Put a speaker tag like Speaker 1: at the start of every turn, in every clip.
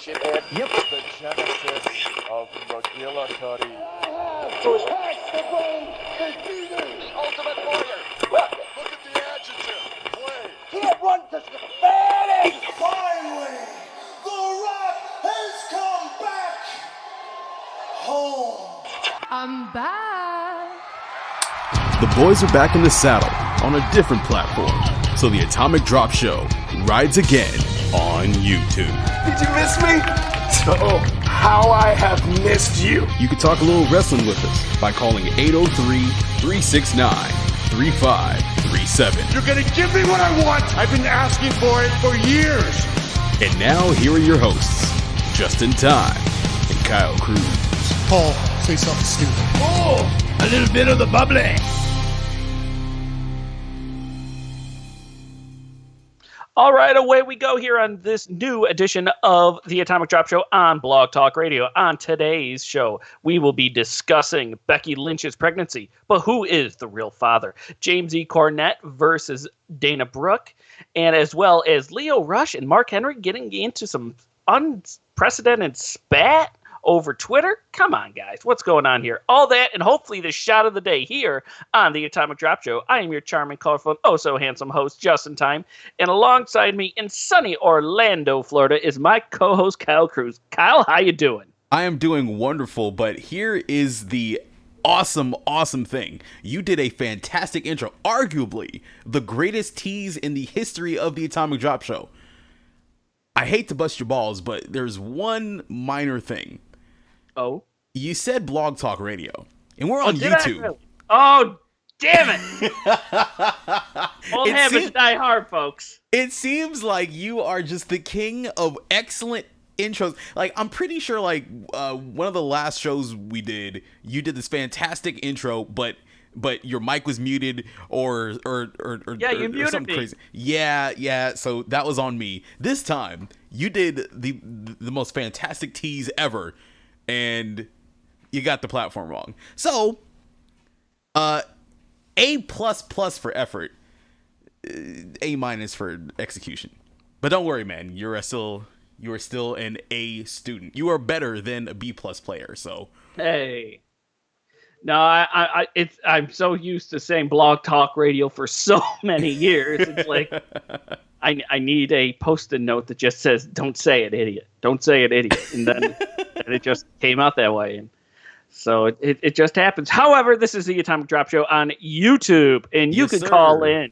Speaker 1: shithead.
Speaker 2: Yep.
Speaker 1: The genesis of McGillicuddy.
Speaker 3: The ultimate warrior.
Speaker 4: Look at the adjective. Play.
Speaker 3: Can't run because you're fat.
Speaker 4: Finally, The Rock has come back home.
Speaker 5: I'm back.
Speaker 6: The boys are back in the saddle on a different platform, so the Atomic Drop Show rides again on YouTube.
Speaker 7: Did you miss me? Oh, how I have missed you.
Speaker 6: You can talk a little wrestling with us by calling 803-369-3537.
Speaker 4: You're gonna give me what I want. I've been asking for it for years.
Speaker 6: And now, here are your hosts, Justin Time and Kyle Cruz.
Speaker 8: Paul, say something stupid.
Speaker 7: Oh, a little bit of the bubbly.
Speaker 9: All right, away we go here on this new edition of the Atomic Drop Show on Blog Talk Radio. On today's show, we will be discussing Becky Lynch's pregnancy, but who is the real father? James E. Cornette versus Dana Brooke, and as well as Leo Rush and Mark Henry getting into some unprecedented spat over Twitter. Come on, guys. What's going on here? All that and hopefully the shot of the day here on the Atomic Drop Show. I am your charming, colorful, and oh-so-handsome host, Justin Time. And alongside me in sunny Orlando, Florida, is my co-host, Kyle Cruz. Kyle, how you doing?
Speaker 6: I am doing wonderful, but here is the awesome thing. You did a fantastic intro. Arguably, the greatest tease in the history of the Atomic Drop Show. I hate to bust your balls, but there's one minor thing.
Speaker 9: Oh?
Speaker 6: You said Blog Talk Radio, and we're on YouTube.
Speaker 9: Really? Oh, damn it! Old habits die hard, folks.
Speaker 6: It seems like you are just the king of excellent intros. Like, I'm pretty sure, like, one of the last shows we did, you did this fantastic intro, but your mic was muted or
Speaker 9: you muted
Speaker 6: something
Speaker 9: me.
Speaker 6: crazy. Yeah. So that was on me. This time, you did the most fantastic tease ever, and you got the platform wrong. So, A++ for effort, A- for execution. But don't worry, man. You are still an A student. You are better than a B+ player. So
Speaker 9: Hey. No, I'm so used to saying Blog Talk Radio for so many years. It's like I need a post-it note that just says, "Don't say it, idiot. Don't say it, idiot." And then and it just came out that way. And so it just happens. However, this is the Atomic Drop Show on YouTube, and you can call in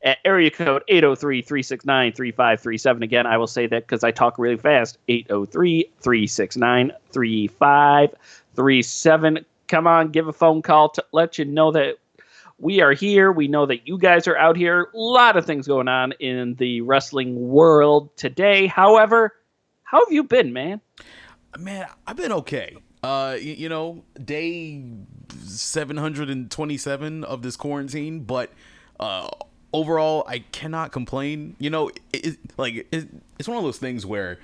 Speaker 9: at area code 803-369-3537. Again, I will say that because I talk really fast. 803-369-3537. Come on, give a phone call to let you know that we are here. We know that you guys are out here. A lot of things going on in the wrestling world today. However, how have you been, man?
Speaker 6: Man, I've been okay. Day 727 of this quarantine, but overall, I cannot complain. It's one of those things where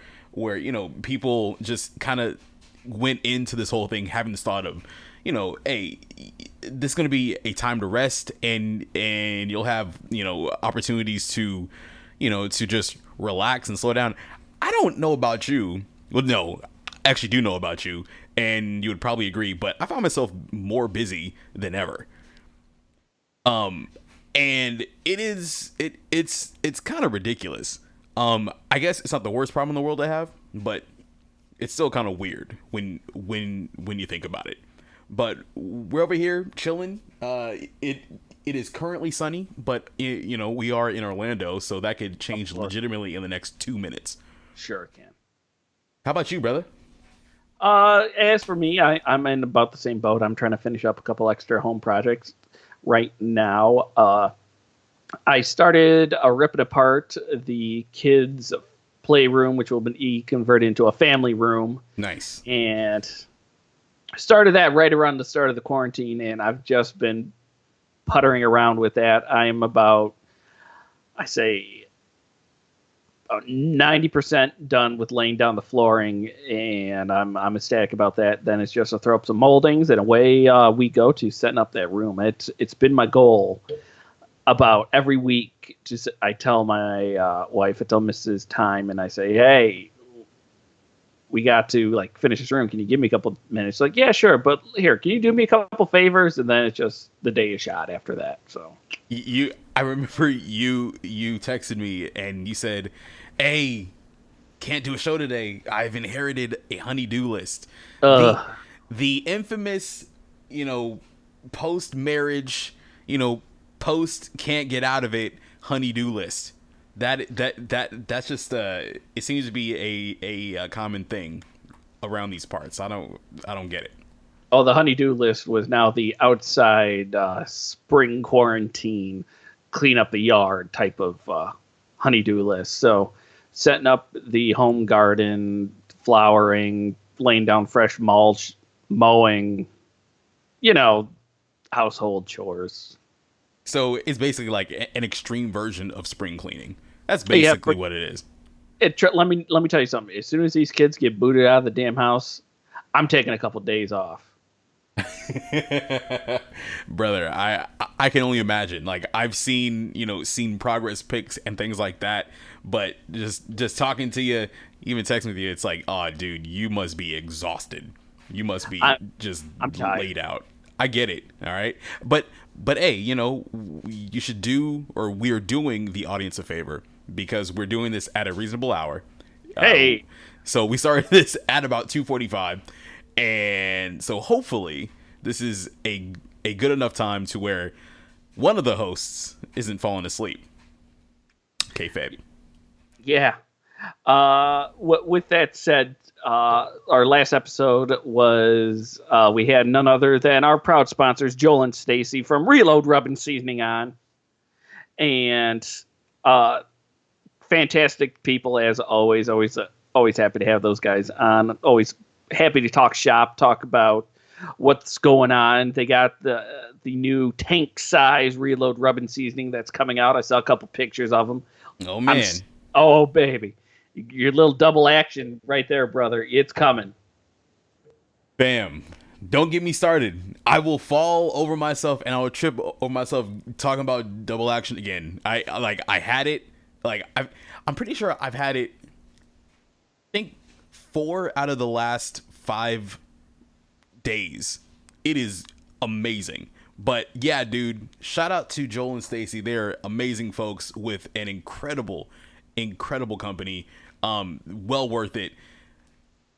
Speaker 6: people just kind of went into this whole thing having this thought of, hey, this is going to be a time to rest, and you'll have, opportunities to, to just relax and slow down. I don't know about you. Well, no, I actually do know about you, and you would probably agree, but I found myself more busy than ever. And it's kind of ridiculous. I guess it's not the worst problem in the world to have, but it's still kind of weird when you think about it. But we're over here chilling. It is currently sunny, but we are in Orlando, so that could change legitimately in the next 2 minutes.
Speaker 9: Sure it can.
Speaker 6: How about you, brother?
Speaker 9: As for me, I'm in about the same boat. I'm trying to finish up a couple extra home projects right now. I started ripping apart the kids' playroom, which will be converted into a family room.
Speaker 6: Nice.
Speaker 9: And started that right around the start of the quarantine, and I've just been puttering around with that. I am about 90% done with laying down the flooring, and I'm ecstatic about that. Then it's just to throw up some moldings, and away we go to setting up that room. It's been my goal about every week. I tell my wife, I tell Mrs. Time, and I say, hey, we got to like finish this room. Can you give me a couple minutes? Like, yeah, sure. But here, can you do me a couple favors? And then it's just the day is shot after that. So
Speaker 6: I remember you texted me and you said, "Hey, can't do a show today. I've inherited a honey-do list." The infamous, post marriage, post can't get out of it honey-do list. That's just it seems to be a common thing around these parts. I don't get it.
Speaker 9: Oh, the honey-do list was now the outside spring quarantine, clean up the yard type of honey-do list. So setting up the home garden, flowering, laying down fresh mulch, mowing, household chores.
Speaker 6: So it's basically like an extreme version of spring cleaning. That's basically what it is.
Speaker 9: Let me tell you something. As soon as these kids get booted out of the damn house, I'm taking a couple days off.
Speaker 6: Brother, I can only imagine. Like I've seen progress pics and things like that, but just talking to you, even texting with you, it's like, oh, dude, you must be exhausted. You must be
Speaker 9: I'm
Speaker 6: laid out. I get it. All right, but hey, you should do, or we're doing the audience a favor because we're doing this at a reasonable hour.
Speaker 9: Hey,
Speaker 6: so we started this at about 2:45. And so hopefully this is a good enough time to where one of the hosts isn't falling asleep. Kayfabe.
Speaker 9: Yeah. With that said, our last episode was we had none other than our proud sponsors, Joel and Stacy from Reload Rub and Seasoning on. And fantastic people as always happy to have those guys on. Always happy to talk shop, talk about what's going on. They got the new tank size Reload Rub and Seasoning that's coming out. I saw a couple pictures of them.
Speaker 6: Oh man.
Speaker 9: Oh baby. Your little double action right there, brother. It's coming.
Speaker 6: Bam. Don't get me started. I will fall over myself and I will trip over myself talking about double action again. I had it. I'm pretty sure I've had it, I think 4 out of the last 5 days. It is amazing. But yeah, dude, shout out to Joel and Stacy. They're amazing folks with an incredible company. Well worth it.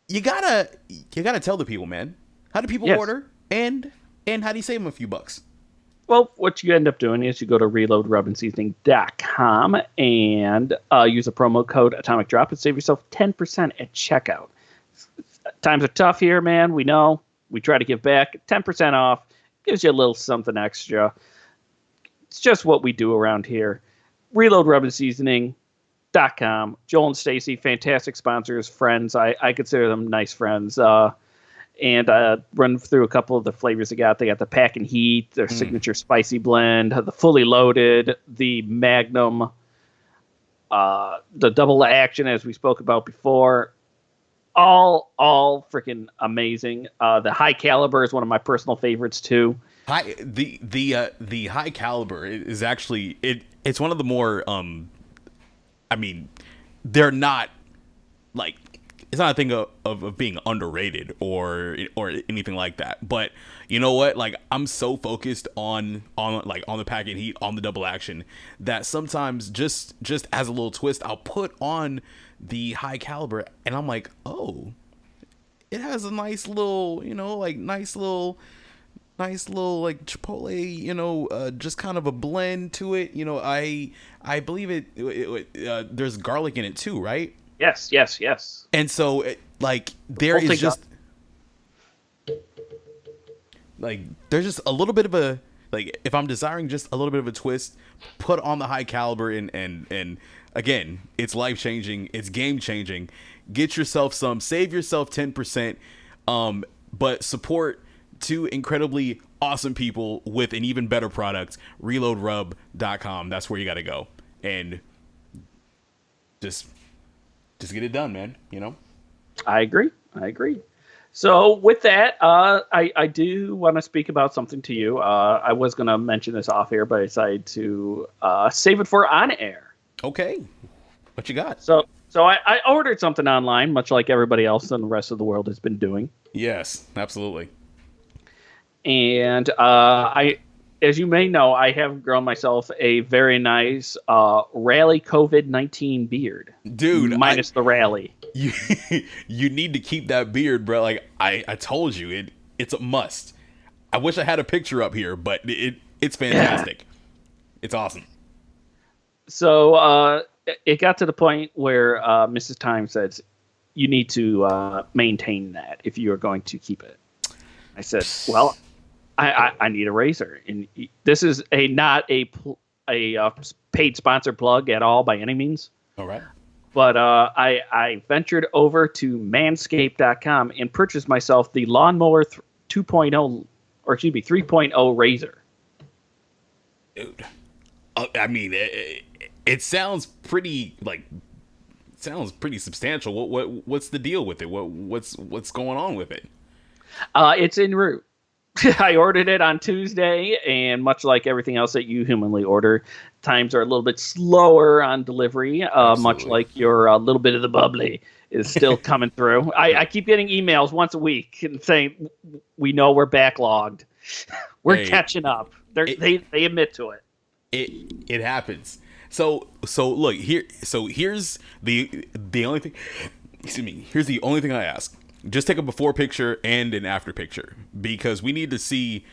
Speaker 6: You gotta tell the people, man. How do people order? And how do you save them a few bucks?
Speaker 9: Well, what you end up doing is you go to reloadrubandseasoning.com and use a promo code Atomic Drop and save yourself 10% at checkout. Times are tough here, man. We know. We try to give back. 10% off gives you a little something extra. It's just what we do around here. Reloadrubandseasoning.com. Joel and Stacy, fantastic sponsors, friends. I consider them nice friends. And run through a couple of the flavors they got. They got the Pack and Heat, their signature spicy blend, the Fully Loaded, the Magnum, the Double Action, as we spoke about before. All freaking amazing. The High Caliber is one of my personal favorites too.
Speaker 6: The High Caliber is actually it's one of the more they're not like, it's not a thing of being underrated or anything like that. But you know what? Like, I'm so focused on the Pack and Heat, on the Double Action, that sometimes just as a little twist, I'll put on the High Caliber and I'm like, oh, it has a nice little, nice little like Chipotle, just kind of a blend to it. I believe it there's garlic in it too, right?
Speaker 9: Yes.
Speaker 6: And so, there is just there's just a little bit of a, if I'm desiring just a little bit of a twist, put on the High Caliber and again, it's life changing, it's game changing. Get yourself some, save yourself 10%, but support 2 incredibly awesome people with an even better product. ReloadRub.com. That's where you got to go and just get it done, man.
Speaker 9: I agree. So with that, I do want to speak about something to you. I was going to mention this off air, but I decided to save it for on air.
Speaker 6: Okay. What you got?
Speaker 9: So So I ordered something online, much like everybody else in the rest of the world has been doing.
Speaker 6: Yes, absolutely.
Speaker 9: And as you may know, I have grown myself a very nice Rally COVID-19 beard,
Speaker 6: Dude,
Speaker 9: minus the rally.
Speaker 6: You you need to keep that beard, bro. Like I told you, it's a must. I wish I had a picture up here, but it's fantastic. It's awesome.
Speaker 9: So it got to the point where Mrs. Time says, you need to maintain that if you are going to keep it. I said, well, I need a razor. And this is not a paid sponsor plug at all by any means.
Speaker 6: All right.
Speaker 9: But I ventured over to manscaped.com and purchased myself the Lawnmower 2.0, or excuse me, 3.0 razor.
Speaker 6: Dude. I mean, it sounds pretty substantial. What's the deal with it? What's going on with it?
Speaker 9: It's en route. I ordered it on Tuesday, and much like everything else that you humanly order, times are a little bit slower on delivery. Much like your little bit of the bubbly is still coming through. I keep getting emails once a week and saying, we know we're backlogged. We're catching up. They admit to it.
Speaker 6: It happens. So look here. So here's the only thing. Excuse me. Here's the only thing I ask. Just take a before picture and an after picture, because we need to see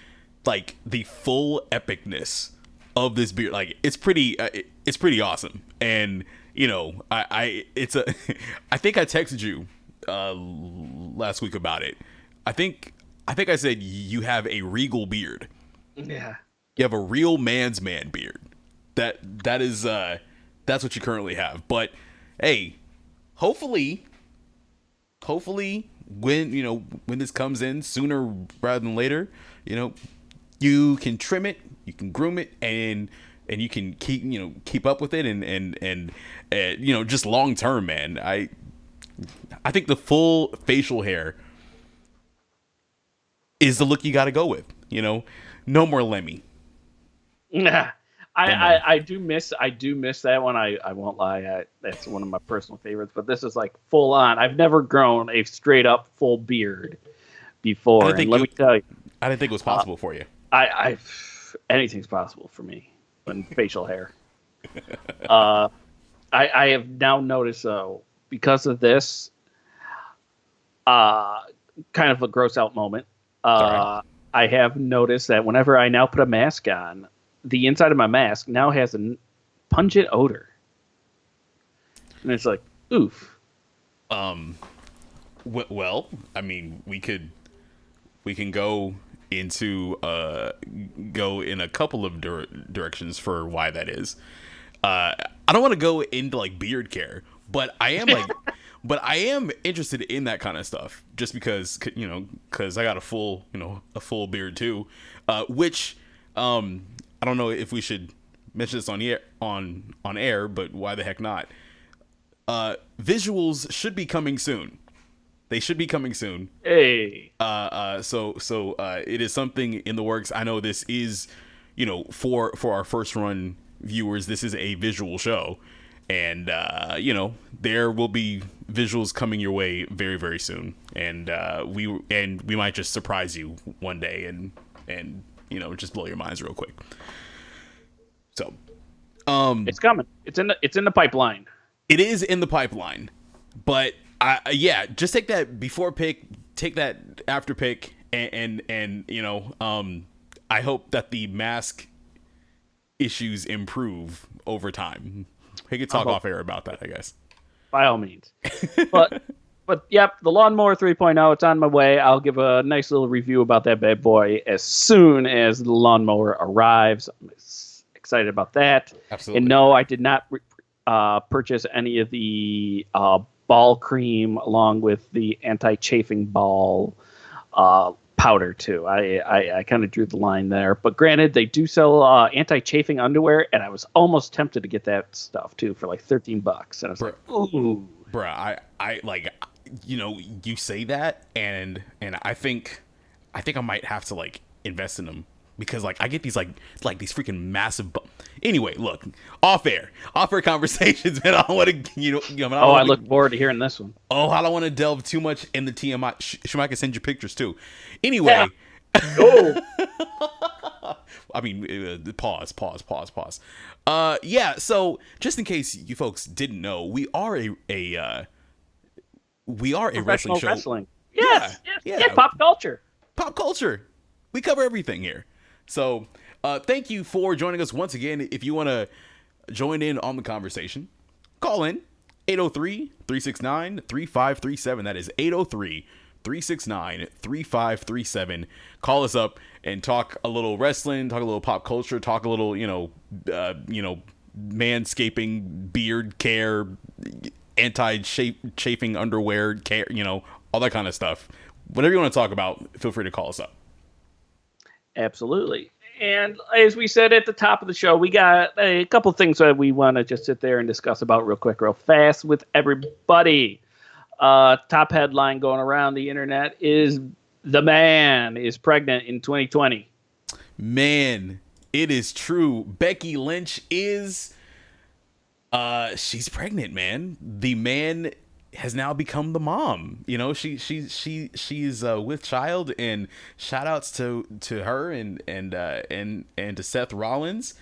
Speaker 6: like the full epicness of this beard. Like it's pretty awesome. And you know, I think I texted you last week about it. I think I said you have a regal beard.
Speaker 9: Yeah.
Speaker 6: You have a real man's man beard. That is that's what you currently have. But hey, hopefully when this comes in sooner rather than later, you can trim it, you can groom it, and you can keep up with it and just long term, man. I think the full facial hair is the look you got to go with. No more Lemmy.
Speaker 9: Yeah. I do miss that one. I won't lie. That's one of my personal favorites. But this is like full on. I've never grown a straight up full beard before. And let me tell you,
Speaker 6: I didn't think it was possible for you.
Speaker 9: Anything's possible for me when facial hair. I have now noticed because of this, kind of a gross out moment. I have noticed that whenever I now put a mask on, the inside of my mask now has a pungent odor. And it's like, oof.
Speaker 6: Well, I mean, we can go into go in a couple of directions for why that is. I don't want to go into like beard care, but I am I am interested in that kind of stuff just because I got a full beard too, which I don't know if we should mention this on air, but why the heck not? Visuals should be coming soon. They should be coming soon.
Speaker 9: Hey.
Speaker 6: So it is something in the works. I know this is, for our first run viewers, this is a visual show, and there will be visuals coming your way very, very soon, and we might just surprise you one day and just blow your minds real quick. So,
Speaker 9: it's coming. It's in the pipeline.
Speaker 6: It is in the pipeline, but just take that before pick, take that after pick, and I hope that the mask issues improve over time. We could talk off air about that, I guess.
Speaker 9: By all means, But yep, the Lawnmower 3.0, it's on my way. I'll give a nice little review about that bad boy as soon as the lawnmower arrives. I'm excited about that.
Speaker 6: Absolutely.
Speaker 9: And no, I did not purchase any of the ball cream along with the anti-chafing ball powder too. I kind of drew the line there. But granted, they do sell anti-chafing underwear, and I was almost tempted to get that stuff too for like $13. And I was like, ooh.
Speaker 6: Bruh, I like, you say that, and I think I might have to like invest in them because like I get these like these freaking massive. Anyway, look, off air conversations, man. I don't want to,
Speaker 9: I look forward to hearing this one.
Speaker 6: Oh, I don't want to delve too much in the TMI. Shemai can send you pictures too. Anyway. Yeah.
Speaker 9: Oh.
Speaker 6: I mean, pause. Yeah. So just in case you folks didn't know, we are a wrestling show.
Speaker 9: Wrestling. Yes. Yeah. Pop culture.
Speaker 6: Pop culture. We cover everything here. So, thank you for joining us once again. If you want to join in on the conversation, call in 803-369-3537. That is 803-369-3537. Call us up and talk a little wrestling, talk a little pop culture, talk a little, manscaping, beard care, anti-chafing underwear care, all that kind of stuff. Whatever you want to talk about, feel free to call us up.
Speaker 9: Absolutely. And as we said at the top of the show, we got a couple things that we want to just sit there and discuss about real quick, real fast with everybody. Top headline going around the internet is the man is pregnant in 2020. Man,
Speaker 6: it is true. Becky Lynch is she's pregnant, man. The man has now become the mom. She's with child, and shout outs to her and to Seth Rollins.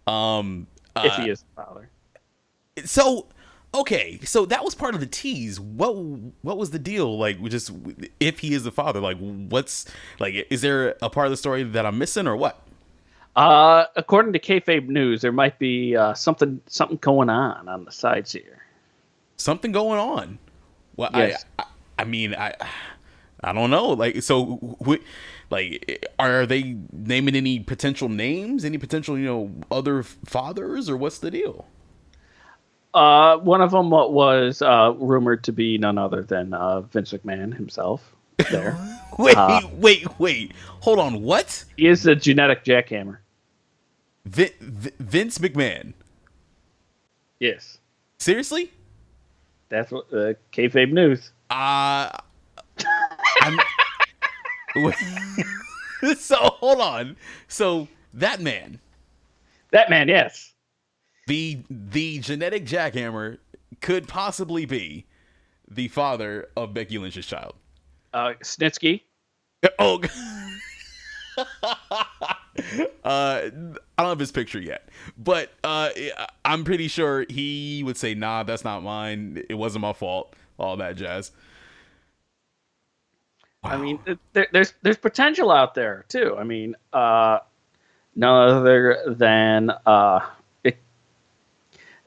Speaker 9: If he is the father.
Speaker 6: So okay, so that was part of the tease. What was the deal? Like, just if he is the father, like, what's like? Is there a part of the story that I'm missing, or what?
Speaker 9: According to kayfabe news, there might be something going on the sides here.
Speaker 6: Something going on. Well,
Speaker 9: yes.
Speaker 6: I mean, I don't know. Like, so, are they naming any potential names? Any potential, other fathers, or what's the deal?
Speaker 9: One of them was rumored to be none other than Vince McMahon himself. There.
Speaker 6: Wait. Hold on. What?
Speaker 9: He is a genetic jackhammer.
Speaker 6: Vince McMahon.
Speaker 9: Yes.
Speaker 6: Seriously?
Speaker 9: That's what kayfabe news.
Speaker 6: So hold on. So that man,
Speaker 9: yes.
Speaker 6: The genetic jackhammer could possibly be the father of Becky Lynch's child.
Speaker 9: Snitsky.
Speaker 6: Oh. I don't have his picture yet, but I'm pretty sure he would say, "Nah, that's not mine. It wasn't my fault." All that jazz.
Speaker 9: Wow. I mean, there's potential out there too. I mean, none other than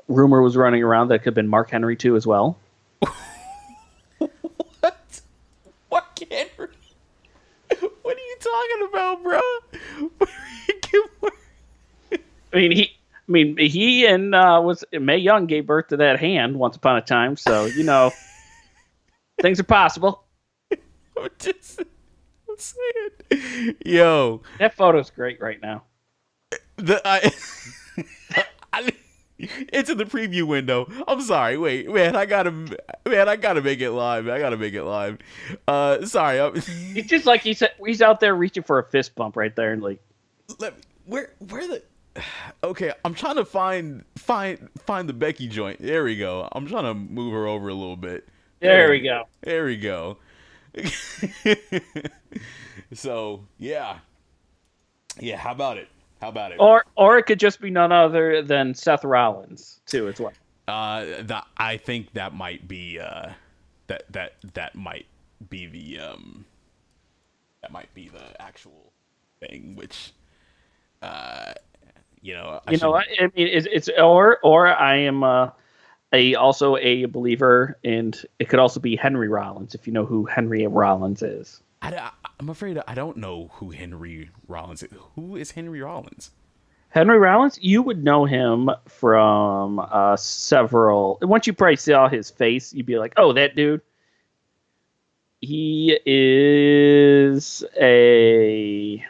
Speaker 9: rumor was running around that it could have been Mark Henry too as well.
Speaker 6: What? Mark Henry? What are you talking about, bro?
Speaker 9: He and was Mae Young gave birth to that hand once upon a time, so things are possible.
Speaker 6: I'm saying, yo,
Speaker 9: that photo's great right now.
Speaker 6: It's in the preview window. I'm sorry. Wait, man, I gotta make it live. Sorry.
Speaker 9: It's just like he's out there reaching for a fist bump right there, and like,
Speaker 6: where the. Okay, I'm trying to find the Becky joint. There we go. I'm trying to move her over a little bit.
Speaker 9: There we go.
Speaker 6: There we go. So yeah. How about it?
Speaker 9: Or it could just be none other than Seth Rollins too, as well.
Speaker 6: I think that might be that might be the actual thing, which I mean,
Speaker 9: it's or I am also a believer, and it could also be Henry Rollins, if you know who Henry Rollins is.
Speaker 6: I'm afraid I don't know who Henry Rollins is. Who is Henry Rollins?
Speaker 9: Henry Rollins, you would know him from several. Once you probably saw his face, you'd be like, "Oh, that dude." He is a.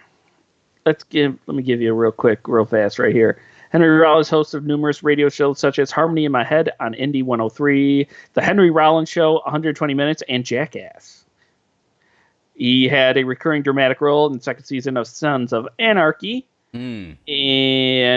Speaker 9: Let me give you a real fast right here. Henry Rollins, host of numerous radio shows such as Harmony in My Head on Indie 103, The Henry Rollins Show, 120 Minutes, and Jackass. He had a recurring dramatic role in the second season of Sons of Anarchy. And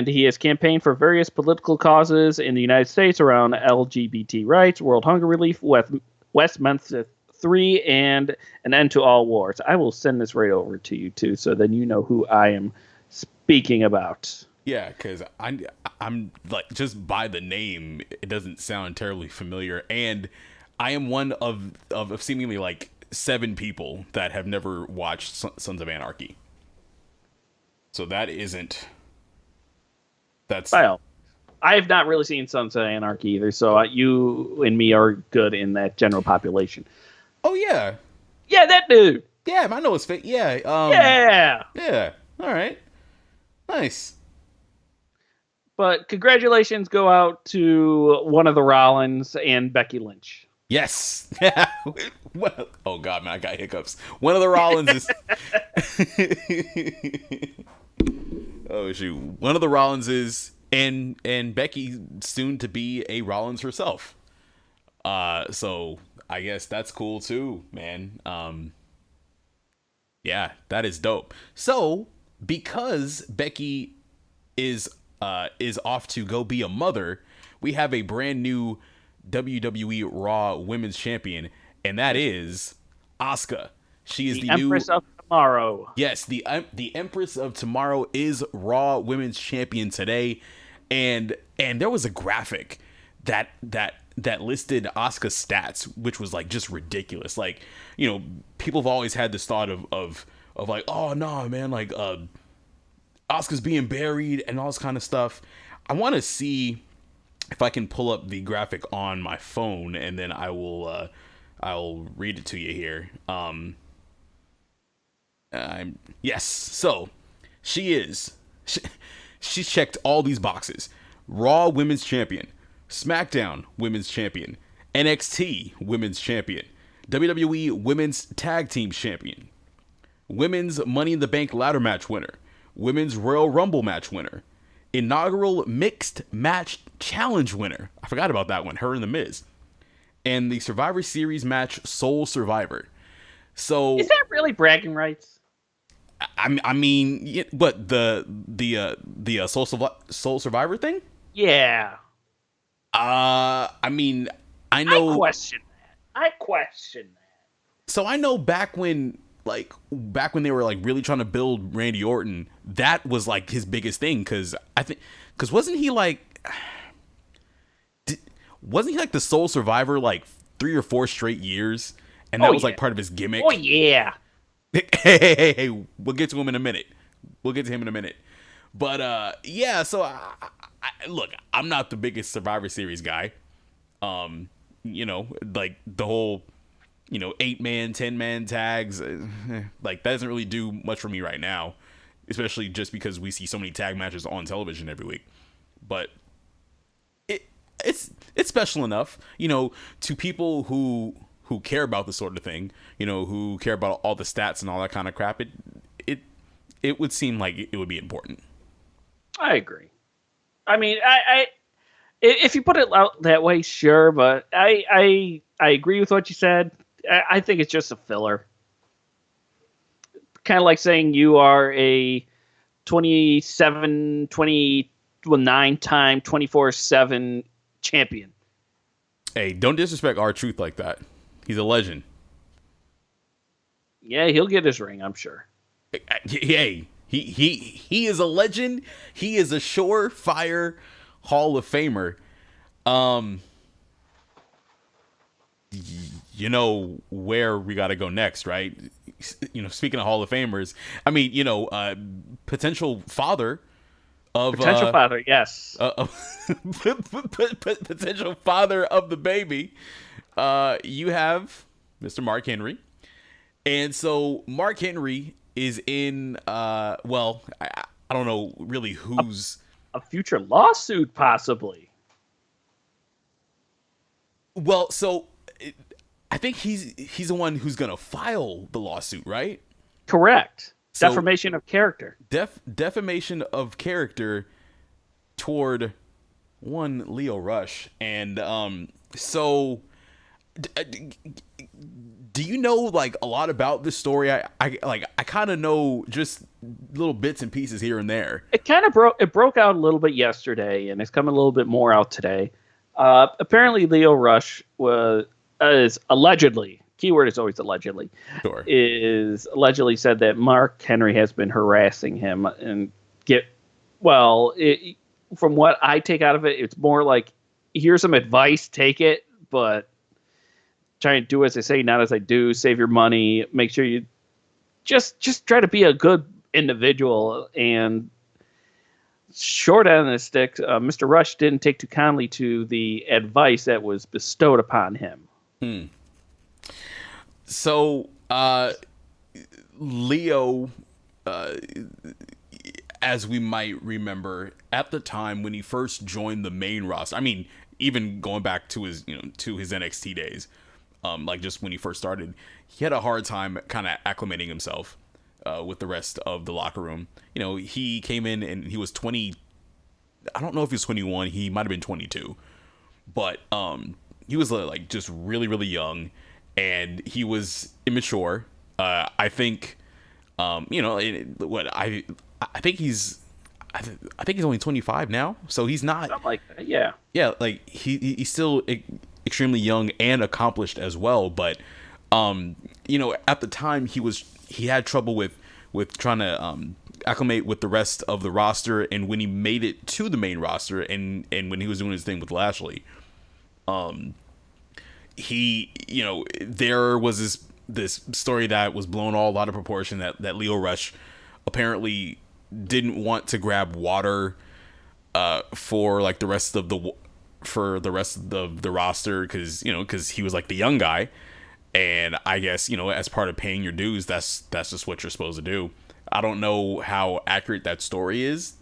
Speaker 9: he has campaigned for various political causes in the United States around LGBT rights, world hunger relief, West Memphis 3, and an end to all wars. I will send this right over to you, too, so then you know who I am speaking about.
Speaker 6: Yeah, because I'm like, just by the name, it doesn't sound terribly familiar. And I am one of seemingly like 7 people that have never watched Sons of Anarchy. So that's
Speaker 9: Well, I have not really seen Sons of Anarchy either, so you and me are good in that general population.
Speaker 6: Oh yeah,
Speaker 9: Yeah, that dude.
Speaker 6: yeah, I know his face. Yeah,
Speaker 9: Yeah.
Speaker 6: All right, nice.
Speaker 9: But congratulations go out to one of the Rollins and Becky Lynch.
Speaker 6: Yes. Well, oh god, man, I got hiccups. One of the Rollins is. Oh shoot, one of the Rollinses and Becky soon to be a Rollins herself. So I guess that's cool too, man. Yeah, that is dope. So because Becky is off to go be a mother, we have a brand new WWE Raw Women's Champion, and that is Asuka. She is the
Speaker 9: Empress
Speaker 6: new
Speaker 9: of Tomorrow.
Speaker 6: Yes, the Empress of Tomorrow is Raw Women's Champion today, and there was a graphic that listed Asuka's stats, which was like just ridiculous. Like, you know, people have always had this thought of like, oh no, man, like Asuka's being buried and all this kind of stuff. I want to see if I can pull up the graphic on my phone, and then I'll read it to you here. Yes, so she's checked all these boxes. Raw Women's Champion, SmackDown Women's Champion, NXT Women's Champion, WWE Women's Tag Team Champion, Women's Money in the Bank Ladder Match winner, Women's Royal Rumble match winner, inaugural Mixed Match Challenge winner. I forgot about that one, her and The Miz. And the Survivor Series match Sole Survivor. So
Speaker 9: is that really bragging rights?
Speaker 6: I mean, what the Soul Survivor thing?
Speaker 9: Yeah.
Speaker 6: I mean, I know.
Speaker 9: I question that.
Speaker 6: So I know back when they were like really trying to build Randy Orton, that was like his biggest thing. Because wasn't he like the Soul Survivor like 3 or 4 straight years, and that was like part of his gimmick.
Speaker 9: Oh yeah.
Speaker 6: Hey, we'll get to him in a minute. But yeah, so I look, I'm not the biggest Survivor Series guy. You know, like the whole, 8-man, 10-man tags, like that doesn't really do much for me right now, especially just because we see so many tag matches on television every week. But it's special enough, to people who care about this sort of thing, who care about all the stats and all that kind of crap. It would seem like it would be important.
Speaker 9: I agree. I mean, I if you put it out that way, sure, but I agree with what you said. I think it's just a filler. Kind of like saying you are a 9-time 24/7 champion.
Speaker 6: Hey, don't disrespect R-Truth like that. He's a legend.
Speaker 9: Yeah, he'll get his ring, I'm sure.
Speaker 6: Hey, he is a legend. He is a surefire Hall of Famer. You know where we got to go next, right? Speaking of Hall of Famers, I mean, potential father of
Speaker 9: father, yes.
Speaker 6: Potential father of the baby. You have Mr. Mark Henry, and so Mark Henry is in. Well, I don't know really who's
Speaker 9: a future lawsuit, possibly.
Speaker 6: Well, so I think he's the one who's gonna file the lawsuit, right?
Speaker 9: Correct.
Speaker 6: So,
Speaker 9: defamation of character.
Speaker 6: Defamation of character toward one Leo Rush, and so do you know like a lot about this story? I kind of know just little bits and pieces here and there.
Speaker 9: It kind of broke out a little bit yesterday, and it's coming a little bit more out today. Apparently, Leo Rush is allegedly, keyword is always allegedly,
Speaker 6: Sure.
Speaker 9: is allegedly said that Mark Henry has been harassing him and from what I take out of it, it's more like, here's some advice, take it, but try and do as I say, not as I do. Save your money. Make sure you just try to be a good individual. And short end of the stick, Mr. Rush didn't take too kindly to the advice that was bestowed upon him.
Speaker 6: So, Leo, as we might remember, at the time when he first joined the main roster, I mean, even going back to his NXT days, like just when he first started, he had a hard time kind of acclimating himself with the rest of the locker room. You know, he came in and he was 20. I don't know if he was 21. He might have been 22, but he was like just really, really young, and he was immature. I think, I think he's only 25 now, so he's not.
Speaker 9: Something like that, yeah.
Speaker 6: Yeah, like he's still extremely young and accomplished as well. But at the time he had trouble with trying to acclimate with the rest of the roster, and when he made it to the main roster, and when he was doing his thing with Lashley, there was this story that was blown a lot of proportion that Leo Rush apparently didn't want to grab water for like the rest of the roster because he was like the young guy, and I guess as part of paying your dues, that's just what you're supposed to do. I don't know how accurate that story is,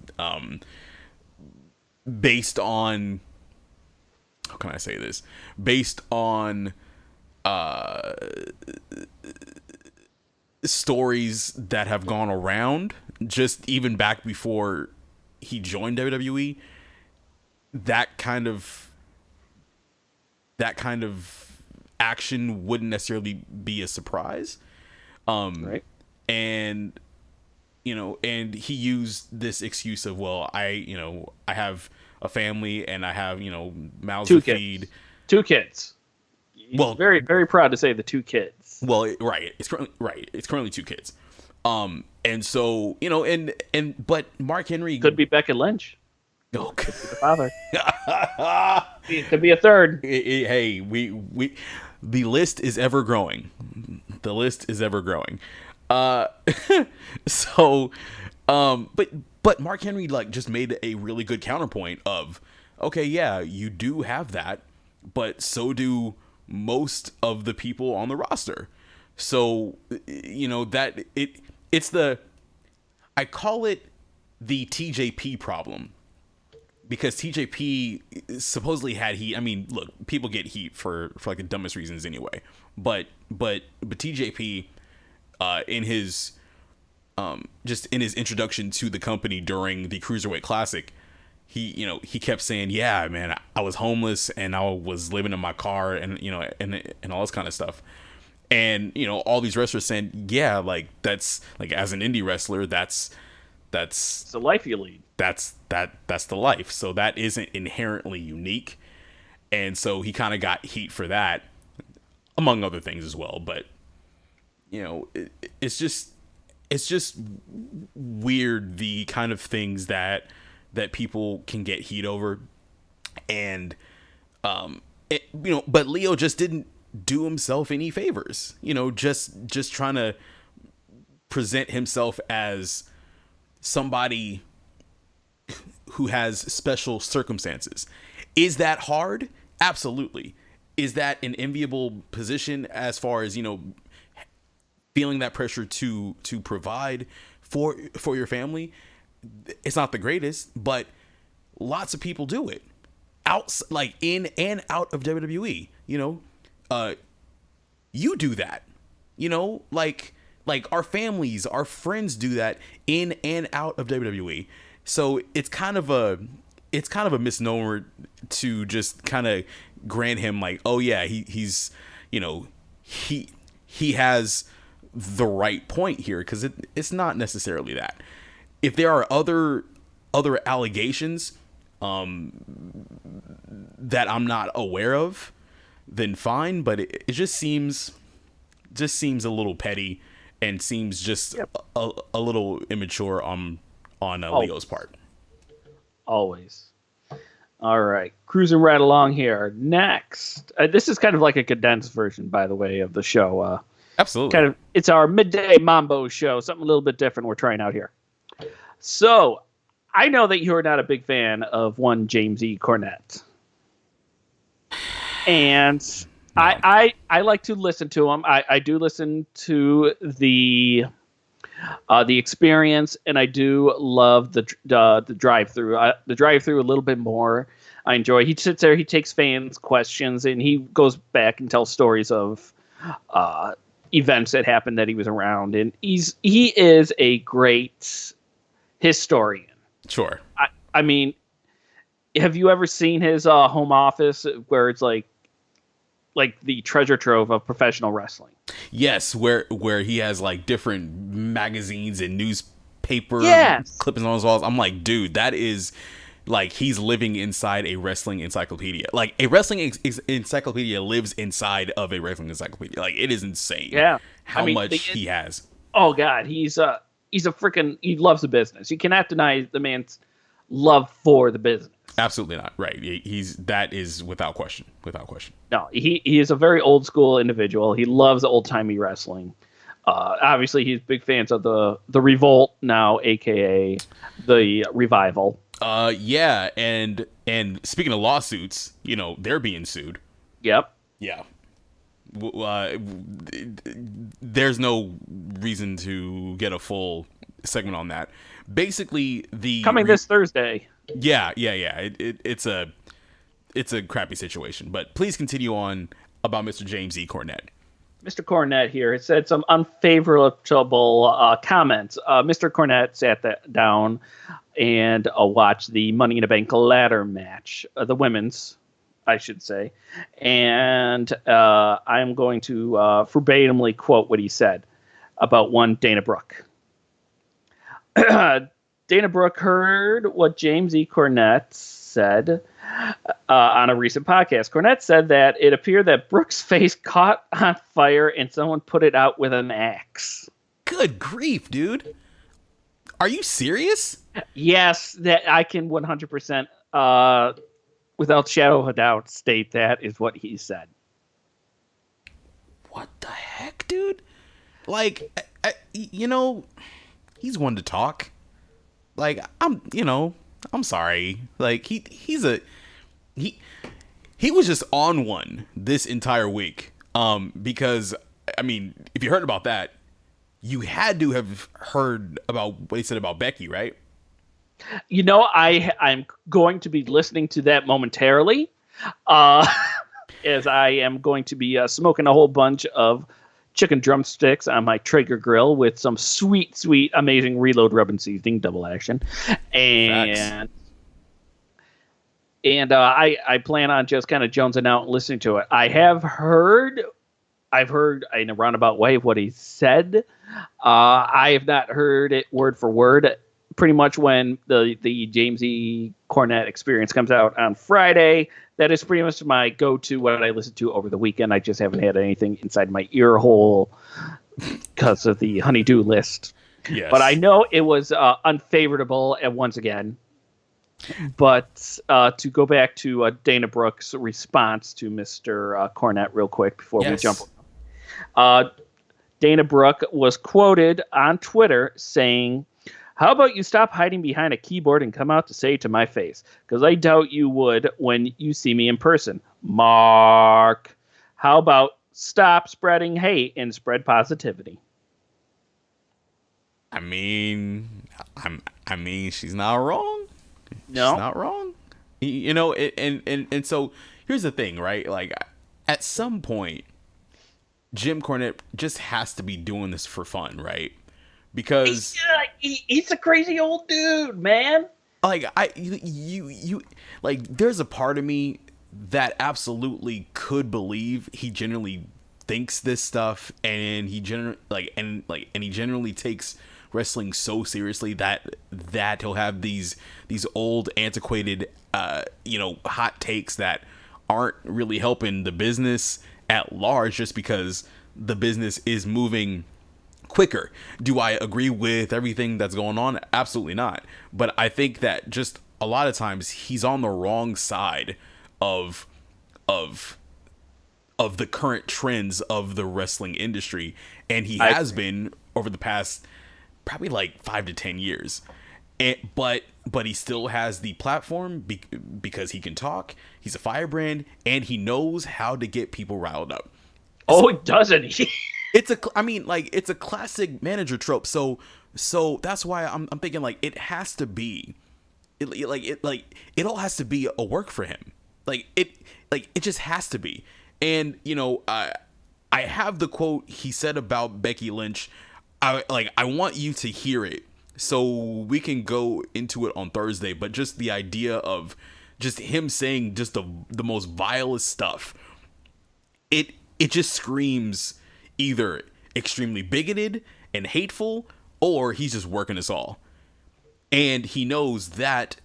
Speaker 6: based on, how can I say this, based on stories that have gone around, just even back before he joined WWE. That kind of action wouldn't necessarily be a surprise.
Speaker 9: Right.
Speaker 6: And and he used this excuse of, well, I have a family and I have mouths to feed.
Speaker 9: 2 kids. He's
Speaker 6: Well,
Speaker 9: very, very proud to say the 2 kids.
Speaker 6: Well, it's currently 2 kids. And so but Mark Henry
Speaker 9: Could be Becky Lynch.
Speaker 6: Oh,
Speaker 9: Could be the father. It could be a third.
Speaker 6: Hey, we the list is ever growing. The list is ever growing. So, but Mark Henry like just made a really good counterpoint of, okay, yeah, you do have that, but so do most of the people on the roster. So, that it's I call it the TJP problem, because TJP supposedly had heat. I mean, look, people get heat for like the dumbest reasons anyway. But TJP, in his just in his introduction to the company during the Cruiserweight Classic, he kept saying, yeah, man, I was homeless and I was living in my car and all this kind of stuff. And all these wrestlers saying, yeah, like that's like, as an indie wrestler, that's
Speaker 9: It's the life you lead.
Speaker 6: That's the life. So that isn't inherently unique. And so he kind of got heat for that, among other things as well. But it's just weird, the kind of things that people can get heat over. And but Leo just didn't do himself any favors, just trying to present himself as somebody who has special circumstances. Is that hard? Absolutely. Is that an enviable position as far as, feeling that pressure to provide for your family? It's not the greatest, but lots of people do it like in and out of WWE. You do that, like our families, our friends do that in and out of WWE. So it's kind of a misnomer to just kind of grant him like, oh yeah, he's he has the right point here, because it's not necessarily that. If there are other allegations that I'm not aware of, then fine. But it just seems a little petty, and seems just a little immature on Leo's part.
Speaker 9: Always. All right, cruising right along here. Next, this is kind of like a condensed version, by the way, of the show.
Speaker 6: Absolutely.
Speaker 9: It's our midday Mambo show, something a little bit different we're trying out here. So, I know that you're not a big fan of one James E. Cornette, and no. I like to listen to him. I do listen to the Experience, and I do love the drive-through. The drive-through a little bit more. I enjoy. He sits there, he takes fans' questions, and he goes back and tells stories of events that happened that he was around. And he is a great historian.
Speaker 6: Sure.
Speaker 9: I mean, have you ever seen his home office where it's like the treasure trove of professional wrestling?
Speaker 6: Yes, where he has like different magazines and newspaper clippings on his walls. I'm like, dude, that is like he's living inside a wrestling encyclopedia. Like a wrestling encyclopedia lives inside of a wrestling encyclopedia. Like it is insane.
Speaker 9: Yeah,
Speaker 6: how much he has.
Speaker 9: Oh God, he's a freaking. He loves the business. You cannot deny the man's love for the business.
Speaker 6: Absolutely not. Right. That is without question. Without question.
Speaker 9: No, he is a very old school individual. He loves old timey wrestling. Obviously, he's big fans of the Revolt now, aka the Revival.
Speaker 6: Yeah, and speaking of lawsuits, they're being sued.
Speaker 9: Yep.
Speaker 6: Yeah. There's no reason to get a full segment on that. Basically,
Speaker 9: coming this Thursday.
Speaker 6: Yeah. It's a crappy situation, but please continue on about Mr. James E. Cornette.
Speaker 9: Mr. Cornette here has said some unfavorable comments. Mr. Cornette sat down and watched the Money in the Bank ladder match, the women's, I should say, and I'm going to verbatimly quote what he said about one Dana Brooke. Dana Brooke heard what James E. Cornette said on a recent podcast. Cornette said that it appeared that Brooke's face caught on fire and someone put it out with an axe.
Speaker 6: Good grief, dude. Are you serious?
Speaker 9: Yes, that I can 100%, without shadow of a doubt, state that is what he said.
Speaker 6: What the heck, dude? Like, he's one to talk. Like, I'm sorry. Like, he was just on one this entire week. Because, I mean, if you heard about that, you had to have heard about what he said about Becky, right?
Speaker 9: I'm going to be listening to that momentarily, as I am going to be smoking a whole bunch of chicken drumsticks on my Traeger grill with some sweet, sweet, amazing Reload rub and seasoning, double action, and I plan on just kind of jonesing out and listening to it. I've heard in a roundabout way what he said. I have not heard it word for word. Pretty much when the James E. Cornette Experience comes out on Friday, that is pretty much my go-to, what I listen to over the weekend. I just haven't had anything inside my ear hole because of the honey-do list.
Speaker 6: Yes.
Speaker 9: But I know it was unfavorable once again. But to go back to Dana Brooke's response to Mr. Cornette real quick before we jump. Dana Brooke was quoted on Twitter saying, "How about you stop hiding behind a keyboard and come out to say it to my face? Because I doubt you would when you see me in person. Mark. How about stop spreading hate and spread positivity?"
Speaker 6: I mean, she's not wrong.
Speaker 9: No,
Speaker 6: she's not wrong. And so here's the thing, right? Like, at some point, Jim Cornette just has to be doing this for fun, right? Because
Speaker 9: he's a crazy old dude, man.
Speaker 6: Like, there's a part of me that absolutely could believe he genuinely thinks this stuff, and he generally takes wrestling so seriously that he'll have these old antiquated hot takes that aren't really helping the business at large, just because the business is moving quicker. Do I agree with everything that's going on? Absolutely not. But I think that just a lot of times he's on the wrong side of the current trends of the wrestling industry, and he has been over the past probably like 5 to 10 years. But he still has the platform because he can talk. He's a firebrand, and he knows how to get people riled up.
Speaker 9: Oh, doesn't he?
Speaker 6: It's a classic manager trope. So that's why I'm thinking like it has to be, it all has to be a work for him. It just has to be. And I have the quote he said about Becky Lynch. I want you to hear it so we can go into it on Thursday. But just the idea of just him saying just the most vilest stuff. It just screams either extremely bigoted and hateful, or he's just working us all. And he knows that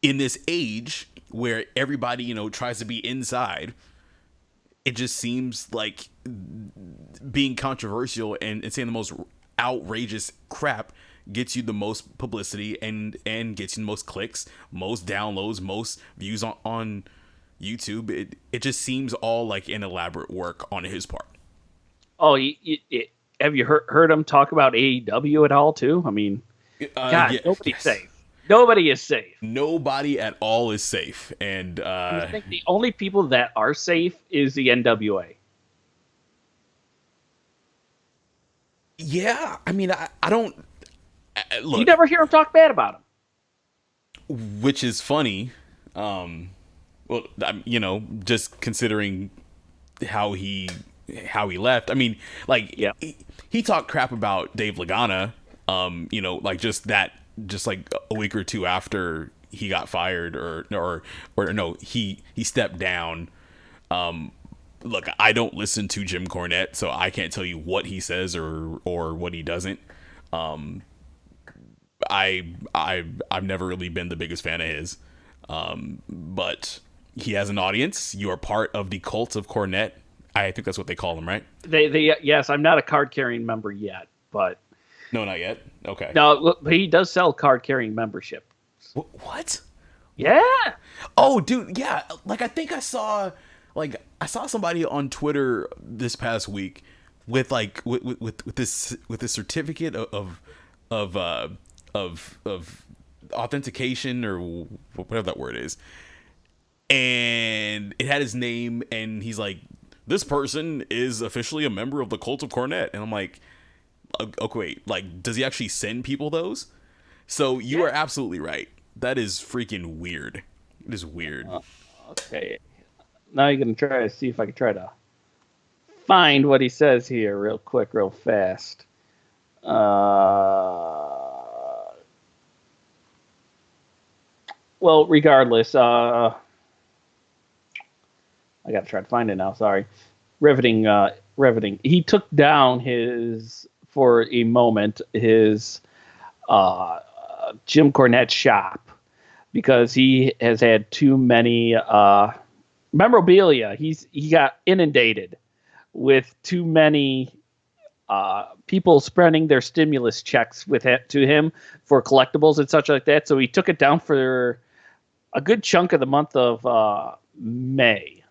Speaker 6: in this age where everybody, tries to be inside, it just seems like being controversial and saying the most outrageous crap gets you the most publicity and gets you the most clicks, most downloads, most views on YouTube. It just seems all like an elaborate work on his part.
Speaker 9: Oh, have you heard him talk about AEW at all too? I mean, God, nobody's safe. Nobody is safe.
Speaker 6: Nobody at all is safe. And
Speaker 9: I think the only people that are safe is the NWA.
Speaker 6: Yeah, I mean, I don't look.
Speaker 9: You never hear him talk bad about him,
Speaker 6: which is funny. Well, just considering how he left. I mean, like,
Speaker 9: yeah.
Speaker 6: he talked crap about Dave Lagana. Just like a week or two after he got fired, or no, he stepped down. Look, I don't listen to Jim Cornette, so I can't tell you what he says or what he doesn't. I've never really been the biggest fan of his. But he has an audience. You are part of the cult of Cornette. I think that's what they call him, right?
Speaker 9: They yes, I'm not a card carrying member yet, but
Speaker 6: no, not yet. Okay.
Speaker 9: No, but he does sell card carrying membership.
Speaker 6: What?
Speaker 9: Yeah.
Speaker 6: Oh, dude, yeah. Like I think I saw somebody on Twitter this past week with this certificate of authentication or whatever that word is, and it had his name, and he's like, this person is officially a member of the cult of Cornette, and I'm like, okay, wait, like, does he actually send people those? So you are absolutely right. That is freaking weird. It is weird.
Speaker 9: Okay, now you're gonna try to see if I can try to find what he says here real quick, real fast. Well, regardless, I gotta try to find it now. Sorry, riveting. He took down for a moment his Jim Cornette shop because he has had too many memorabilia. He got inundated with too many people spreading their stimulus checks to him for collectibles and such like that. So he took it down for a good chunk of the month of May.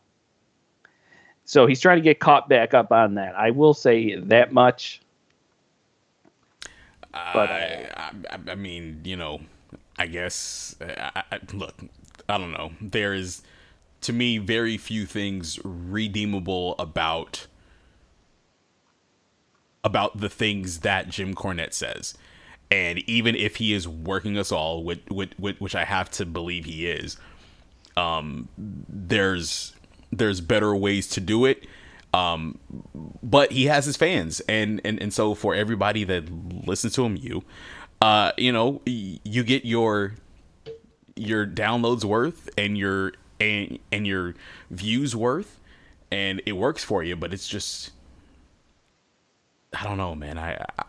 Speaker 9: So he's trying to get caught back up on that. I will say that much. But
Speaker 6: I mean, I guess look, I don't know. There is, to me, very few things redeemable about the things that Jim Cornette says. And even if he is working us all, which I have to believe he is, there's better ways to do it. But he has his fans, and so for everybody that listens to him, you get your downloads worth and your views worth, and it works for you, but it's just, I don't know, man.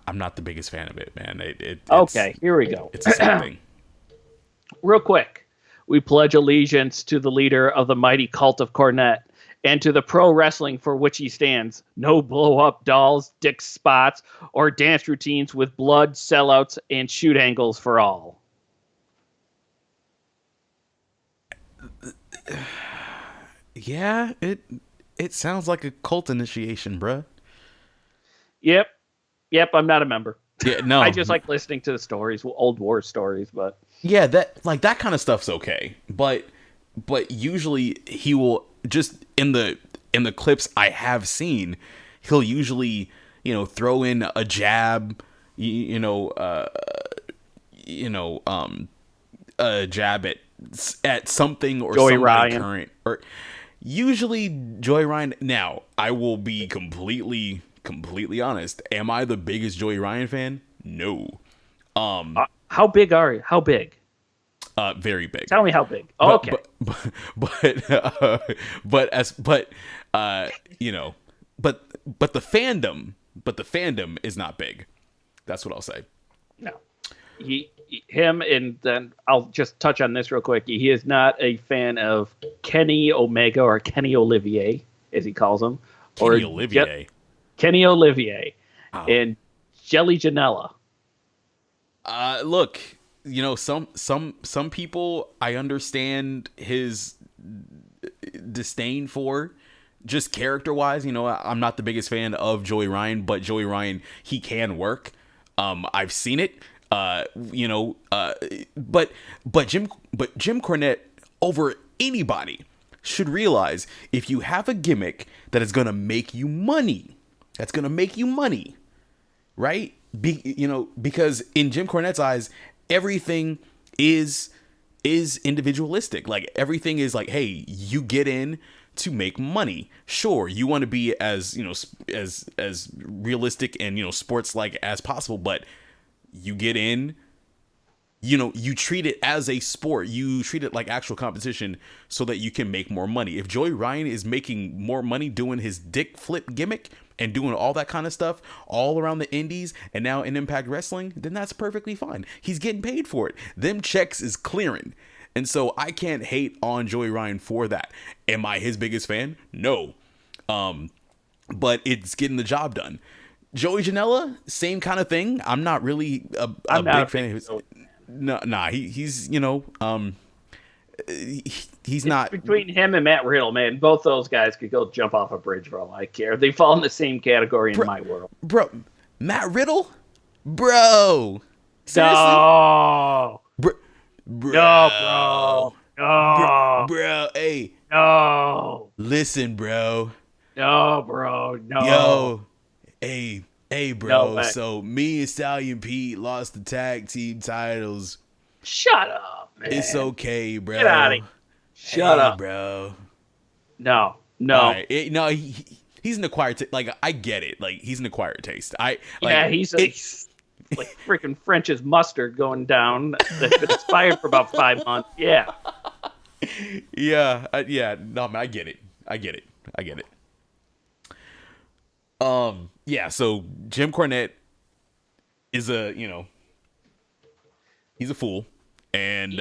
Speaker 6: I'm not the biggest fan of it, man.
Speaker 9: Okay, here we go.
Speaker 6: It's the same thing.
Speaker 9: Real quick, we pledge allegiance to the leader of the mighty cult of Cornette and to the pro wrestling for which he stands. No blow-up dolls, dick spots, or dance routines with blood, sellouts, and shoot angles for all.
Speaker 6: Yeah, it sounds like a cult initiation, bruh.
Speaker 9: Yep, I'm not a member.
Speaker 6: Yeah, no.
Speaker 9: I just like listening to the stories, old war stories, but...
Speaker 6: Yeah, that kind of stuff's okay. But usually he will just in the clips I have seen, he'll usually, throw in a jab, a jab at something or
Speaker 9: Joey
Speaker 6: somebody
Speaker 9: Ryan.
Speaker 6: current, or usually Joey Ryan. Now, I will be completely honest. Am I the biggest Joey Ryan fan? No.
Speaker 9: How big are you? How big?
Speaker 6: Very big.
Speaker 9: Tell me how big. Oh, okay.
Speaker 6: But the fandom is not big. That's what I'll say.
Speaker 9: No. Him, and then I'll just touch on this real quick. He is not a fan of Kenny Omega or Kenny Olivier, as he calls him.
Speaker 6: Kenny Olivier.
Speaker 9: Kenny Olivier.
Speaker 6: Oh.
Speaker 9: And Jelly Janela.
Speaker 6: Look, some people I understand his disdain for, just character wise. I'm not the biggest fan of Joey Ryan, but Joey Ryan, he can work. I've seen it. But Jim Cornette over anybody should realize, if you have a gimmick that is gonna make you money, right? Because in Jim Cornette's eyes, everything is individualistic. Like, everything is like, hey, you get in to make money. Sure, you want to be as as realistic and sports like as possible, but you get in, you treat it as a sport. You treat it like actual competition so that you can make more money. If Joey Ryan is making more money doing his dick flip gimmick and doing all that kind of stuff all around the indies and now in Impact Wrestling, then that's perfectly fine. He's getting paid for it. Them checks is clearing. And so I can't hate on Joey Ryan for that. Am I his biggest fan? No. But it's getting the job done. Joey Janela, same kind of thing. I'm not really a big fan of his. He's he's not.
Speaker 9: Between him and Matt Riddle, man, both those guys could go jump off a bridge for all I care. They fall in the same category in my world.
Speaker 6: Bro, Matt Riddle? Bro. Seriously?
Speaker 9: No.
Speaker 6: Bro.
Speaker 9: No, bro. No.
Speaker 6: Bro, hey.
Speaker 9: No.
Speaker 6: Listen, bro.
Speaker 9: No, bro. No.
Speaker 6: Yo. Hey, bro.
Speaker 9: No,
Speaker 6: so me and Stallion Pete lost the tag team titles.
Speaker 9: Shut up, man.
Speaker 6: It's okay, bro.
Speaker 9: Get out of here. Shut up,
Speaker 6: bro.
Speaker 9: No.
Speaker 6: Right. He's an acquired taste. Like, I get it. Like, he's an acquired taste.
Speaker 9: He's like freaking French's mustard going down. That's been expired for about 5 months. Yeah.
Speaker 6: Yeah. No, man, I get it. Yeah, so Jim Cornette is he's a fool. And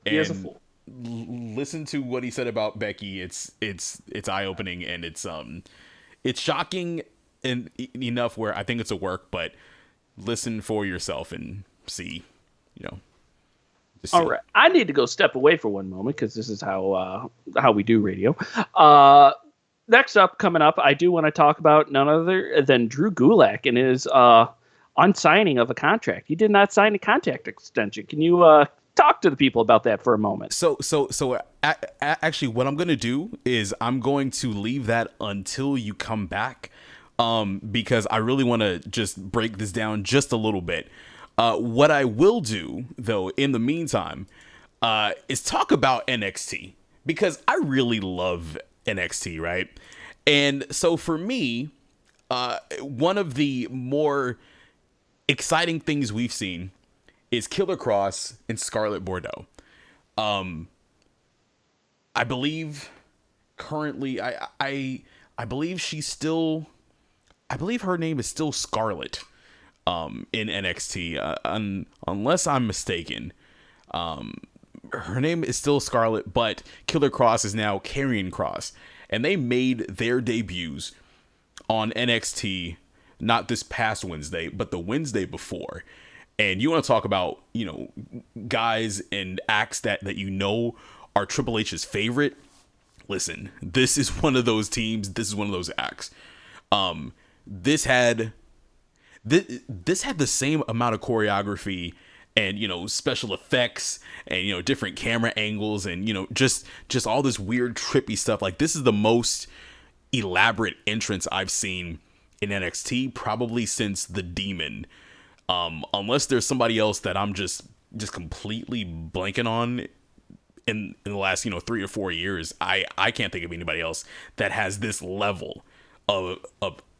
Speaker 9: He is a fool.
Speaker 6: Listen to what he said about Becky. It's eye-opening, and it's shocking enough where I think it's a work, but listen for yourself and see,
Speaker 9: All right, I need to go step away for one moment because this is how we do radio. Next up, coming up, I do want to talk about none other than Drew Gulak and his unsigning of a contract. He did not sign a contract extension. Can you talk to the people about that for a moment?
Speaker 6: So actually, what I'm going to do is I'm going to leave that until you come back, because I really want to just break this down just a little bit. What I will do, though, in the meantime, is talk about NXT, because I really love NXT, right? And so for me, one of the more exciting things we've seen is Killer Cross and Scarlett Bordeaux. I believe currently, I believe she's still, I believe her name is still Scarlet, in NXT, unless I'm mistaken. Her name is still Scarlet, but Killer Cross is now Karrion Kross, and they made their debuts on NXT not this past Wednesday, but the Wednesday before. And you want to talk about, guys and acts that you know are Triple H's favorite. Listen, this is one of those teams. This is one of those acts. This had the same amount of choreography and special effects and different camera angles and just all this weird trippy stuff. Like, this is the most elaborate entrance I've seen in NXT probably since the Demon. Unless there's somebody else that I'm just completely blanking on in the last 3 or 4 years, I can't think of anybody else that has this level of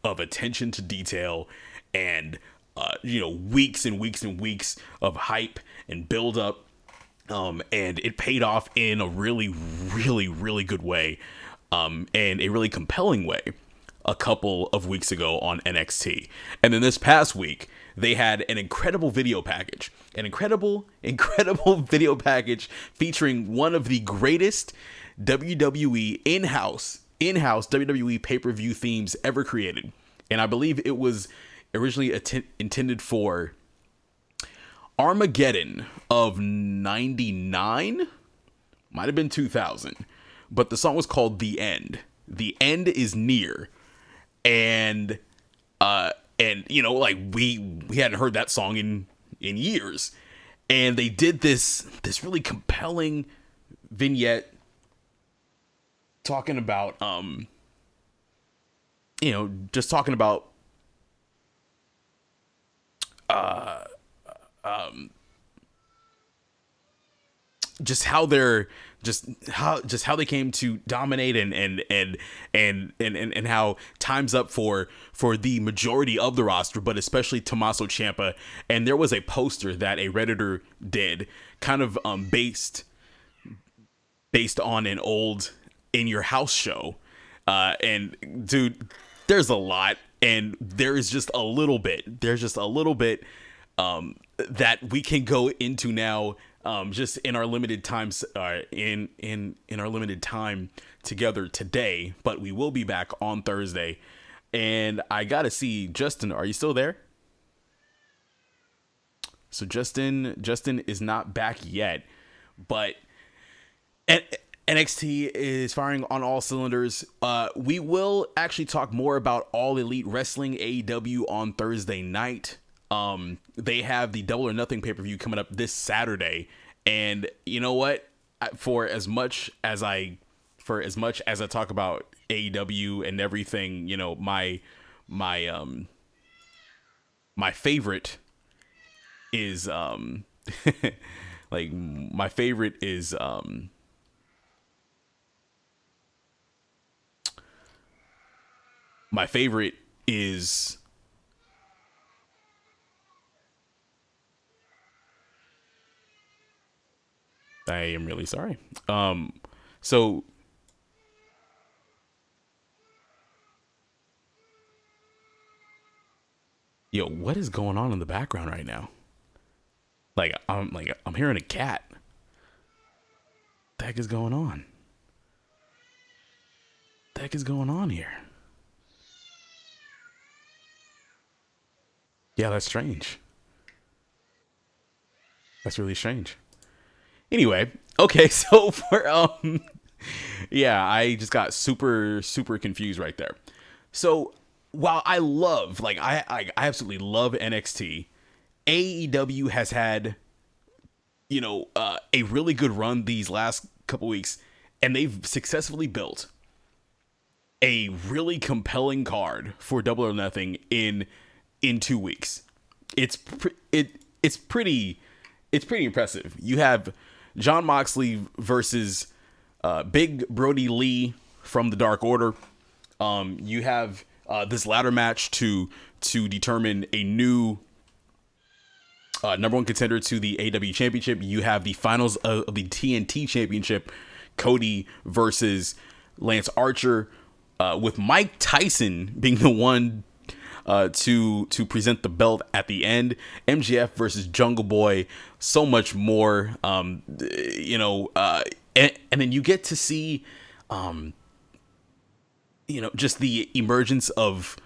Speaker 6: attention to detail and weeks and weeks and weeks of hype and build up, and it paid off in a really, really, really good way, and a really compelling way a couple of weeks ago on NXT. And then this past week, they had an incredible video package, incredible video package featuring one of the greatest WWE in-house WWE pay-per-view themes ever created. And I believe it was originally intended for Armageddon of 99, might have been 2000, but the song was called The End. The End is Near. And we hadn't heard that song in years, and they did this really compelling vignette talking about just talking about just how they came to dominate and how time's up for the majority of the roster, but especially Tommaso Ciampa. And there was a poster that a Redditor did, kind of based on an old In Your House show. And dude, there's a lot, and there's just a little bit that we can go into now, just in our limited times, in our limited time together today. But we will be back on Thursday, and I gotta see, Justin, are you still there? So Justin is not back yet, but NXT is firing on all cylinders. We will actually talk more about All Elite Wrestling AEW on Thursday night. They have the Double or Nothing pay-per-view coming up this Saturday, and you know what? For as much as I talk about AEW and everything, my favorite is like my favorite is my favorite is I am really sorry. So yo, what is going on in the background right now? I'm hearing a cat. What the heck is going on? What the heck is going on here? Yeah, that's strange. That's really strange. Anyway, okay, so for yeah, I just got super confused right there. So while I love, I absolutely love NXT, AEW has had a really good run these last couple weeks, and they've successfully built a really compelling card for Double or Nothing in 2 weeks. It's pretty impressive. You have Jon Moxley versus Big Brody Lee from the Dark Order. You have this ladder match to determine a new number one contender to the AEW Championship. You have the finals of the TNT Championship, Cody versus Lance Archer, with Mike Tyson being the one to present the belt at the end. MJF versus Jungle Boy, so much more. And then you get to see, just the emergence of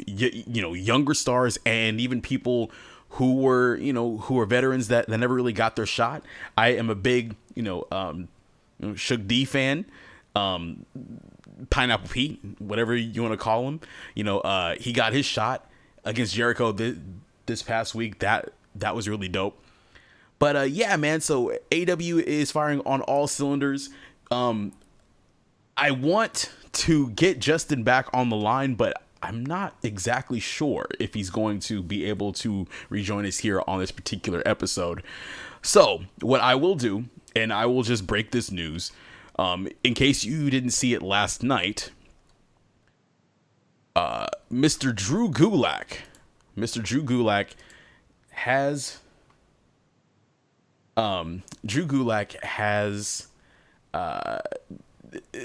Speaker 6: younger stars and even people who were veterans that never really got their shot. I am a big Shug D fan. Pineapple Pete, whatever you want to call him, he got his shot against Jericho this past week. That was really dope. But yeah, man. So AEW is firing on all cylinders. I want to get Justin back on the line, but I'm not exactly sure if he's going to be able to rejoin us here on this particular episode. So what I will do, and I will just break this news. In case you didn't see it last night, Mr. Drew Gulak has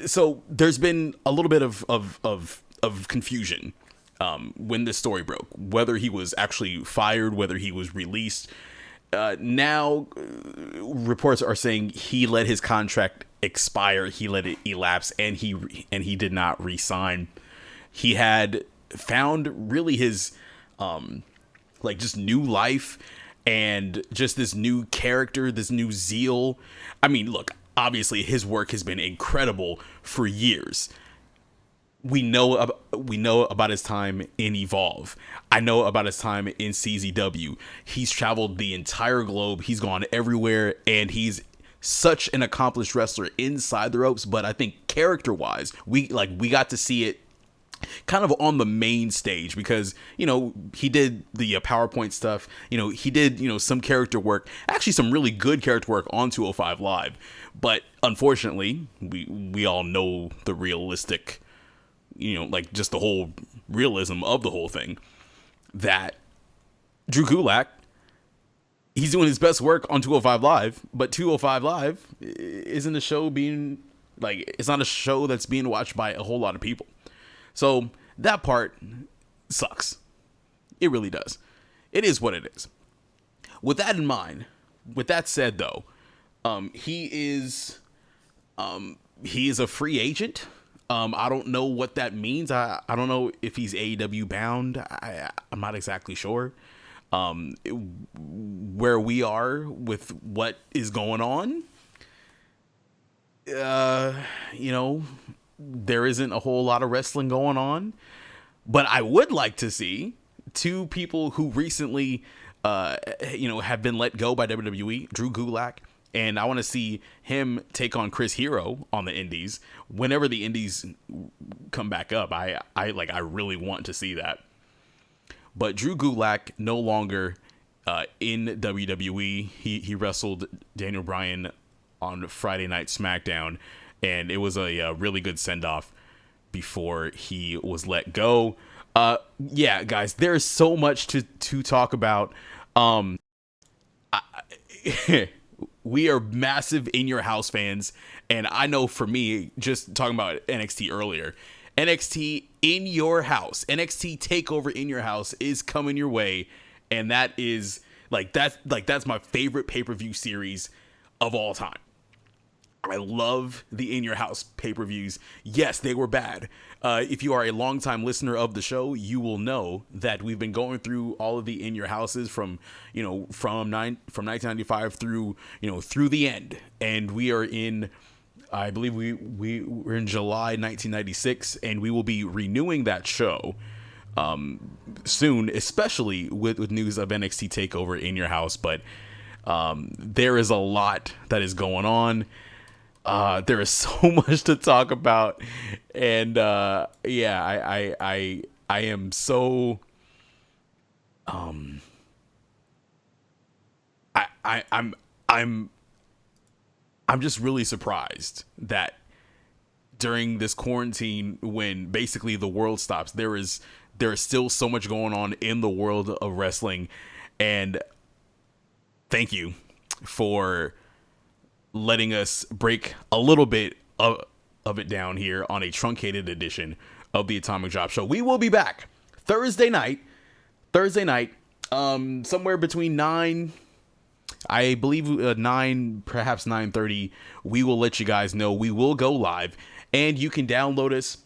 Speaker 6: so there's been a little bit of confusion when this story broke, whether he was actually fired, whether he was released. Now reports are saying he let his contract expire, he let it elapse, and he did not re-sign. He had found really his just new life and just this new character, this new zeal. I mean, look, obviously his work has been incredible for years. We know about his time in Evolve. I know about his time in CZW. He's traveled the entire globe. He's gone everywhere, and he's such an accomplished wrestler inside the ropes. But I think character-wise, we got to see it kind of on the main stage because, he did the PowerPoint stuff. He did, some character work, actually some really good character work on 205 Live. But unfortunately, we all know the realistic, just the whole realism of the whole thing, that Drew Gulak, he's doing his best work on 205 Live, but 205 Live isn't a show it's not a show that's being watched by a whole lot of people. So that part sucks. It really does. It is what it is. With that in mind, with that said though, he is a free agent. I don't know what that means. I don't know if he's AEW bound. I'm not exactly sure where we are with what is going on. There isn't a whole lot of wrestling going on, but I would like to see two people who recently, have been let go by WWE, Drew Gulak. And I want to see him take on Chris Hero on the indies whenever the indies come back up. I really want to see that. But Drew Gulak no longer in WWE. He wrestled Daniel Bryan on Friday Night SmackDown, and it was a really good send-off before he was let go. Yeah, guys, there's so much to talk about. We are massive In Your House fans, and I know for me, just talking about NXT earlier, NXT In Your House, NXT TakeOver In Your House is coming your way, and that is that's my favorite pay-per-view series of all time. I love the In Your House pay-per-views. Yes, they were bad. If you are a longtime listener of the show, you will know that we've been going through all of the In Your Houses from 1995 through the end, and we are in, I believe we're in July 1996, and we will be renewing that show soon, especially with news of NXT TakeOver In Your House. But there is a lot that is going on. There is so much to talk about, and I am so I'm just really surprised that during this quarantine, when basically the world stops, there is still so much going on in the world of wrestling, and thank you for letting us break a little bit of it down here on a truncated edition of the Atomic Drop Show. We will be back Thursday night, somewhere between 9, I believe 9, perhaps 9:30. We will let you guys know. We will go live, and you can download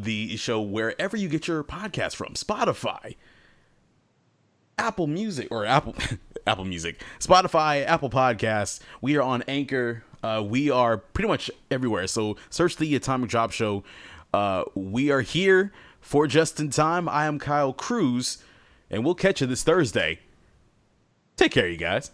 Speaker 6: the show wherever you get your podcast from. Spotify, Apple Music, or Apple Music, Spotify, Apple Podcasts. We are on Anchor. We are pretty much everywhere. So search the Atomic Drop Show. We are here for Just in Time. I am Kyle Cruz, and we'll catch you this Thursday. Take care, you guys.